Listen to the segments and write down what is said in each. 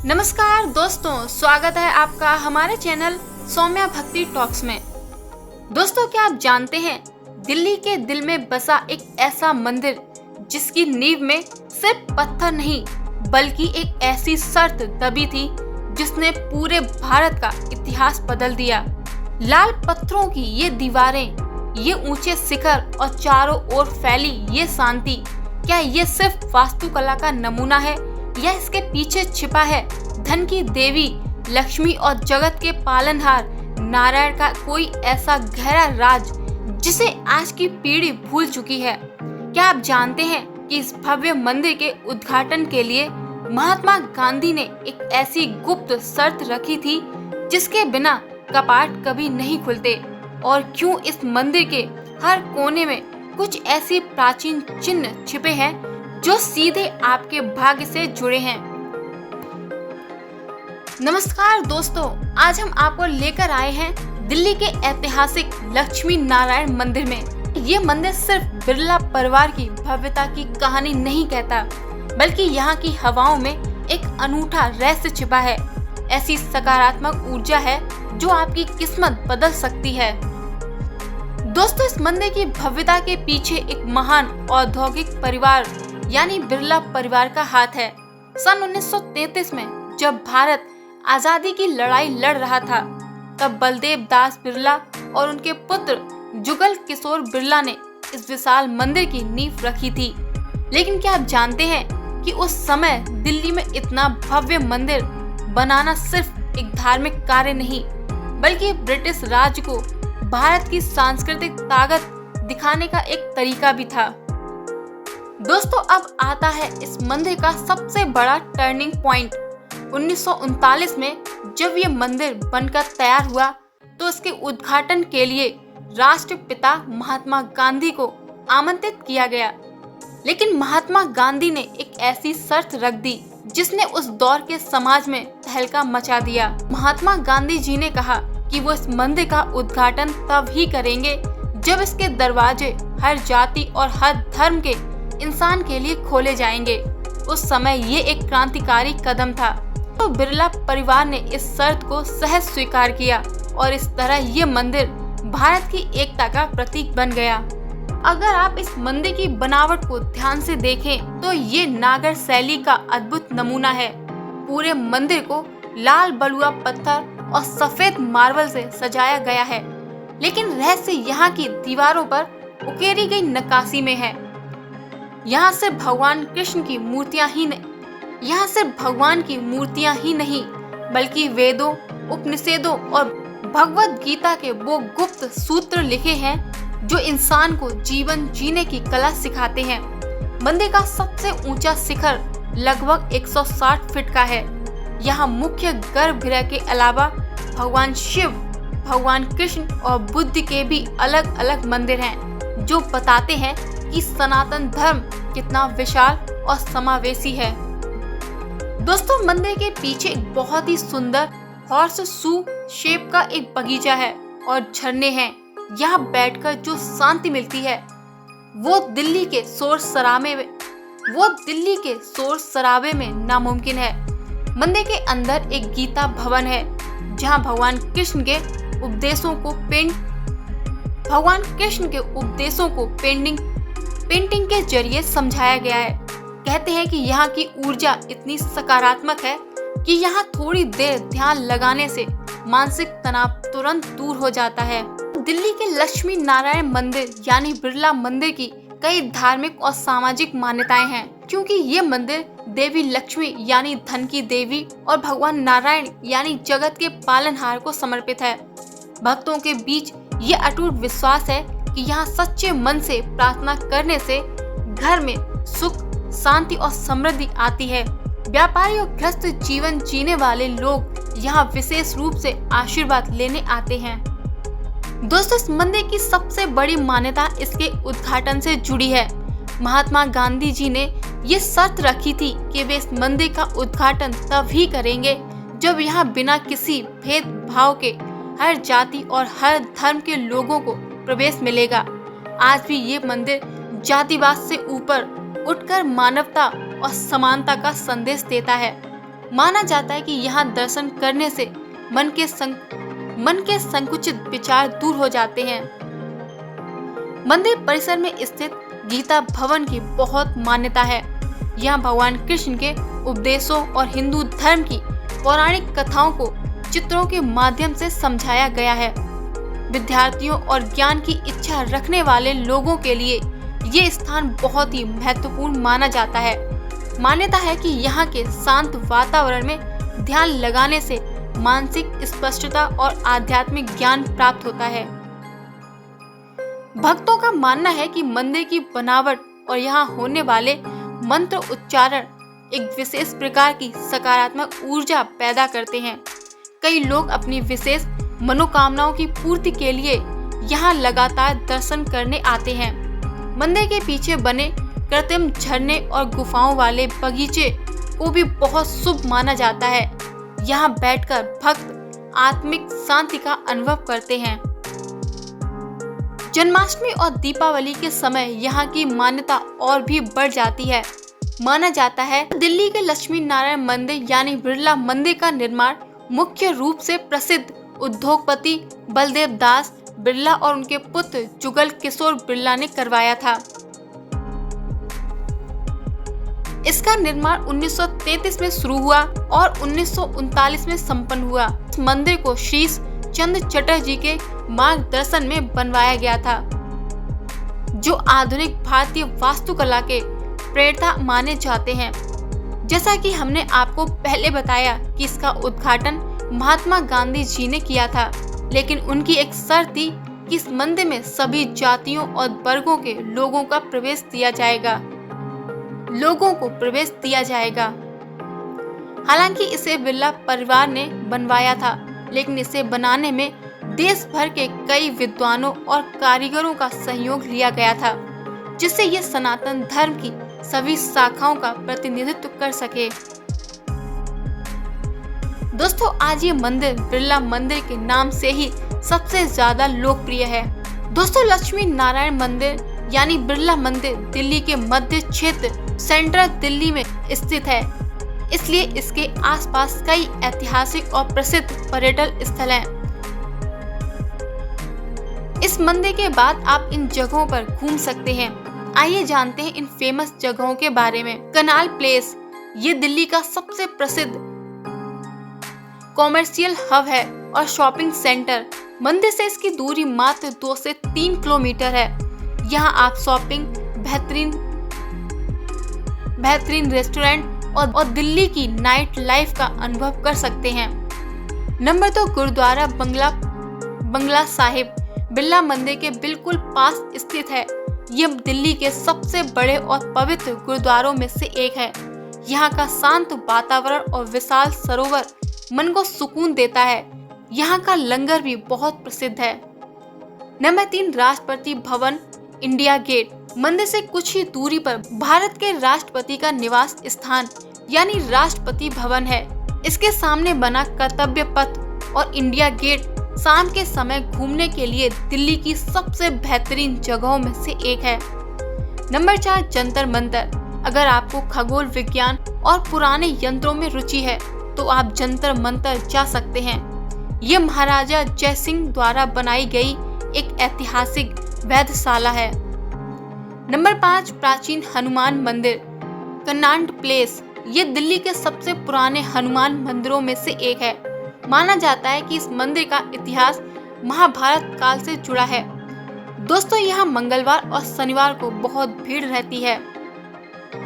नमस्कार दोस्तों, स्वागत है आपका हमारे चैनल सौम्या भक्ति टॉक्स में। दोस्तों, क्या आप जानते हैं दिल्ली के दिल में बसा एक ऐसा मंदिर जिसकी नींव में सिर्फ पत्थर नहीं बल्कि एक ऐसी शर्त दबी थी जिसने पूरे भारत का इतिहास बदल दिया। लाल पत्थरों की ये दीवारें, ये ऊंचे शिखर और चारों ओर फैली ये शांति, क्या ये सिर्फ वास्तुकला का नमूना है या इसके पीछे छिपा है धन की देवी लक्ष्मी और जगत के पालनहार नारायण का कोई ऐसा गहरा राज जिसे आज की पीढ़ी भूल चुकी है? क्या आप जानते हैं कि इस भव्य मंदिर के उद्घाटन के लिए महात्मा गांधी ने एक ऐसी गुप्त शर्त रखी थी जिसके बिना कपाट कभी नहीं खुलते? और क्यों इस मंदिर के हर कोने में कुछ ऐसी प्राचीन चिन्ह छिपे हैं जो सीधे आपके भाग्य से जुड़े हैं? नमस्कार दोस्तों, आज हम आपको लेकर आए हैं दिल्ली के ऐतिहासिक लक्ष्मी नारायण मंदिर में। ये मंदिर सिर्फ बिरला परिवार की भव्यता की कहानी नहीं कहता, बल्कि यहाँ की हवाओं में एक अनूठा रहस्य छिपा है। ऐसी सकारात्मक ऊर्जा है जो आपकी किस्मत बदल सकती है। दोस्तों, इस मंदिर की भव्यता के पीछे एक महान औद्योगिक परिवार यानी बिरला परिवार का हाथ है। सन 1933 में जब भारत आजादी की लड़ाई लड़ रहा था, तब बलदेव दास बिरला और उनके पुत्र जुगल किशोर बिरला ने इस विशाल मंदिर की नींव रखी थी। लेकिन क्या आप जानते हैं कि उस समय दिल्ली में इतना भव्य मंदिर बनाना सिर्फ एक धार्मिक कार्य नहीं, बल्कि ब्रिटिश राज को भारत की सांस्कृतिक ताकत दिखाने का एक तरीका भी था। दोस्तों, अब आता है इस मंदिर का सबसे बड़ा टर्निंग पॉइंट। 1939 में जब ये मंदिर बनकर तैयार हुआ तो इसके उद्घाटन के लिए राष्ट्रपिता महात्मा गांधी को आमंत्रित किया गया। लेकिन महात्मा गांधी ने एक ऐसी शर्त रख दी जिसने उस दौर के समाज में तहलका मचा दिया। महात्मा गांधी जी ने कहा कि वो इस मंदिर का उद्घाटन तब ही करेंगे जब इसके दरवाजे हर जाति और हर धर्म के इंसान के लिए खोले जाएंगे। उस समय ये एक क्रांतिकारी कदम था। तो बिरला परिवार ने इस शर्त को सहज स्वीकार किया और इस तरह ये मंदिर भारत की एकता का प्रतीक बन गया। अगर आप इस मंदिर की बनावट को ध्यान से देखें तो ये नागर शैली का अद्भुत नमूना है। पूरे मंदिर को लाल बलुआ पत्थर और सफेद मार्बल से सजाया गया है, लेकिन रहस्य यहाँ की दीवारों पर उकेरी गई नक्काशी में है। यहाँ सिर्फ भगवान कृष्ण की मूर्तियाँ ही नहीं बल्कि वेदों, उपनिषदों और भगवत गीता के वो गुप्त सूत्र लिखे हैं जो इंसान को जीवन जीने की कला सिखाते हैं। मंदिर का सबसे ऊंचा शिखर लगभग 160 फीट का है। यहाँ मुख्य गर्भगृह के अलावा भगवान शिव, भगवान कृष्ण और बुद्ध के भी अलग अलग मंदिर हैं जो बताते हैं कि सनातन धर्म कितना विशाल और समावेशी है। दोस्तों, मंदिर के पीछे एक बहुत ही सुंदर हॉर्स शू शेप का एक बगीचा है और झरने हैं। यहाँ बैठकर जो शांति मिलती है वो दिल्ली के शोर शराबे में नामुमकिन है। मंदिर के अंदर एक गीता भवन है जहाँ भगवान कृष्ण के उपदेशों को पेंटिंग के जरिए समझाया गया है। कहते हैं कि यहाँ की ऊर्जा इतनी सकारात्मक है कि यहाँ थोड़ी देर ध्यान लगाने से मानसिक तनाव तुरंत दूर हो जाता है। दिल्ली के लक्ष्मी नारायण मंदिर यानी बिरला मंदिर की कई धार्मिक और सामाजिक मान्यताएं हैं, क्योंकि ये मंदिर देवी लक्ष्मी यानी धन की देवी और भगवान नारायण यानी जगत के पालनहार को समर्पित है। भक्तों के बीच ये अटूट विश्वास है कि यहाँ सच्चे मन से प्रार्थना करने से घर में सुख, शांति और समृद्धि आती है। व्यापारी और गृहस्थ जीवन जीने वाले लोग यहाँ विशेष रूप से आशीर्वाद लेने आते हैं। दोस्तों, इस मंदिर की सबसे बड़ी मान्यता इसके उद्घाटन से जुड़ी है। महात्मा गांधी जी ने ये शर्त रखी थी कि वे इस मंदिर का उद्घाटन तब ही करेंगे जब यहाँ बिना किसी भेदभाव के हर जाति और हर धर्म के लोगों को प्रवेश मिलेगा। आज भी ये मंदिर जातिवाद से ऊपर उठकर मानवता और समानता का संदेश देता है। माना जाता है कि यहाँ दर्शन करने से मन के संकुचित विचार दूर हो जाते हैं। मंदिर परिसर में स्थित गीता भवन की बहुत मान्यता है। यहाँ भगवान कृष्ण के उपदेशों और हिंदू धर्म की पौराणिक कथाओं को चित्रों के माध्यम से समझाया गया है। विद्यार्थियों और ज्ञान की इच्छा रखने वाले लोगों के लिए ये स्थान बहुत ही महत्वपूर्ण माना जाता है। मान्यता है कि यहाँ के शांत वातावरण में ध्यान लगाने से मानसिक स्पष्टता और आध्यात्मिक ज्ञान प्राप्त होता है। भक्तों का मानना है कि मंदिर की बनावट और यहाँ होने वाले मंत्र उच्चारण एक विशेष प्रकार की सकारात्मक ऊर्जा पैदा करते हैं। कई लोग अपनी विशेष मनोकामनाओं की पूर्ति के लिए यहाँ लगातार दर्शन करने आते हैं। मंदिर के पीछे बने कृत्रिम झरने और गुफाओं वाले बगीचे को भी बहुत शुभ माना जाता है। यहाँ बैठकर भक्त आत्मिक शांति का अनुभव करते हैं। जन्माष्टमी और दीपावली के समय यहाँ की मान्यता और भी बढ़ जाती है। माना जाता है दिल्ली के लक्ष्मी नारायण मंदिर यानी बिरला मंदिर का निर्माण मुख्य रूप से प्रसिद्ध उद्योगपति बलदेव दास बिरला और उनके पुत्र जुगल किशोर बिरला ने करवाया था। इसका निर्माण 1933 में शुरू हुआ और 1939 में संपन्न हुआ। इस मंदिर को शीश चंद्र चटर्जी के मार्गदर्शन में बनवाया गया था, जो आधुनिक भारतीय वास्तुकला के प्रेरता माने जाते हैं। जैसा कि हमने आपको पहले बताया कि इसका उद्घाटन महात्मा गांधी जी ने किया था, लेकिन उनकी एक शर्त थी कि इस मंदिर में सभी जातियों और वर्गों के लोगों को प्रवेश दिया जाएगा। हालांकि इसे बिरला परिवार ने बनवाया था, लेकिन इसे बनाने में देश भर के कई विद्वानों और कारीगरों का सहयोग लिया गया था, जिससे ये सनातन धर्म की सभी शाखाओं का प्रतिनिधित्व कर सके। दोस्तों, आज ये मंदिर बिरला मंदिर के नाम से ही सबसे ज्यादा लोकप्रिय है। दोस्तों, लक्ष्मी नारायण मंदिर यानी बिरला मंदिर दिल्ली के मध्य क्षेत्र सेंट्रल दिल्ली में स्थित है, इसलिए इसके आसपास कई ऐतिहासिक और प्रसिद्ध पर्यटन स्थल हैं। इस मंदिर के बाद आप इन जगहों पर घूम सकते हैं। आइए जानते हैं इन फेमस जगहों के बारे में। कनाल प्लेस, ये दिल्ली का सबसे प्रसिद्ध कॉमर्शियल हब है और शॉपिंग सेंटर। मंदिर से इसकी दूरी मात्र 2 से 3 किलोमीटर है। यहाँ आप शॉपिंग, बेहतरीन रेस्टोरेंट और दिल्ली की नाइट लाइफ का अनुभव कर सकते हैं। नंबर 2, गुरुद्वारा बंगला साहिब बिरला मंदिर के बिल्कुल पास स्थित है। ये दिल्ली के सबसे बड़े और पवित्र गुरुद्वारों में से एक है। यहाँ का शांत वातावरण और विशाल सरोवर मन को सुकून देता है। यहाँ का लंगर भी बहुत प्रसिद्ध है। Number 3, Rashtrapati Bhavan India gate. मंदिर से कुछ ही दूरी पर भारत के राष्ट्रपति का निवास स्थान यानी राष्ट्रपति भवन है। इसके सामने बना कर्तव्य पथ और इंडिया गेट शाम के समय घूमने के लिए दिल्ली की सबसे बेहतरीन जगहों में से एक है। नंबर 4, जंतर मंतर। अगर आपको खगोल विज्ञान और पुराने यंत्रों में रुचि है तो आप जंतर मंतर जा सकते हैं। ये महाराजा जय सिंह द्वारा बनाई गई एक ऐतिहासिक वेधशाला है। नंबर 5, प्राचीन हनुमान मंदिर कन्नाट प्लेस। ये दिल्ली के सबसे पुराने हनुमान मंदिरों में से एक है। माना जाता है कि इस मंदिर का इतिहास महाभारत काल से जुड़ा है। दोस्तों, यहाँ मंगलवार और शनिवार को बहुत भीड़ रहती है।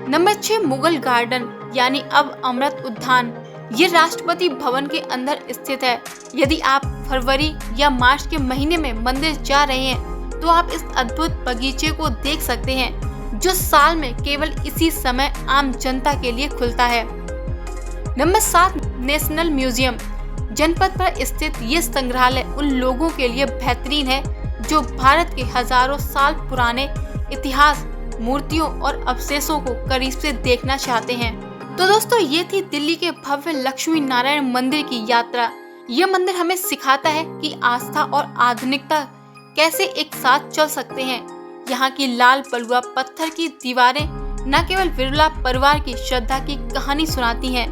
नंबर 6, मुगल गार्डन यानी अब अमृत उद्यान। ये राष्ट्रपति भवन के अंदर स्थित है। यदि आप फरवरी या मार्च के महीने में मंदिर जा रहे हैं तो आप इस अद्भुत बगीचे को देख सकते हैं, जो साल में केवल इसी समय आम जनता के लिए खुलता है। Number 7, national museum. जनपद पर स्थित ये संग्रहालय उन लोगों के लिए बेहतरीन है जो भारत के हजारों साल पुराने इतिहास, मूर्तियों और अवशेषों को करीब से देखना चाहते हैं। तो दोस्तों, ये थी दिल्ली के भव्य लक्ष्मी नारायण मंदिर की यात्रा। ये मंदिर हमें सिखाता है कि आस्था और आधुनिकता कैसे एक साथ चल सकते हैं। यहाँ की लाल बलुआ पत्थर की दीवारें न केवल बिरला परिवार की श्रद्धा की कहानी सुनाती हैं,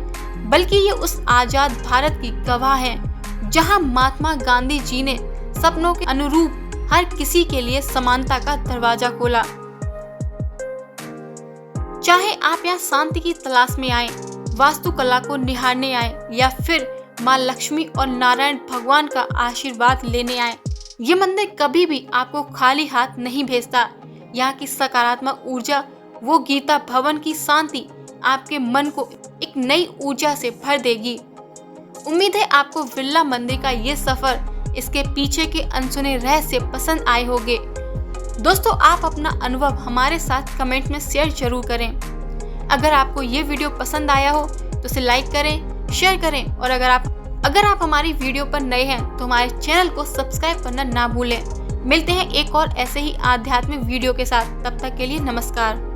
बल्कि ये उस आजाद भारत की गवाह है जहां महात्मा गांधी जी ने सपनों के अनुरूप हर किसी के लिए समानता का दरवाजा खोला। चाहे आप यहाँ शांति की तलाश में आए, वास्तुकला को निहारने आए या फिर माँ लक्ष्मी और नारायण भगवान का आशीर्वाद लेने आए, ये मंदिर कभी भी आपको खाली हाथ नहीं भेजता। यहाँ की सकारात्मक ऊर्जा, वो गीता भवन की शांति आपके मन को एक नई ऊर्जा से भर देगी। उम्मीद है आपको बिरला मंदिर का ये सफर, इसके पीछे के अनसुने रहस्य पसंद आए होंगे। दोस्तों, आप अपना अनुभव हमारे साथ कमेंट में शेयर जरूर करें। अगर आपको ये वीडियो पसंद आया हो तो इसे लाइक करें, शेयर करें और अगर आप हमारी वीडियो पर नए हैं तो हमारे चैनल को सब्सक्राइब करना ना भूलें। मिलते हैं एक और ऐसे ही आध्यात्मिक वीडियो के साथ। तब तक के लिए नमस्कार।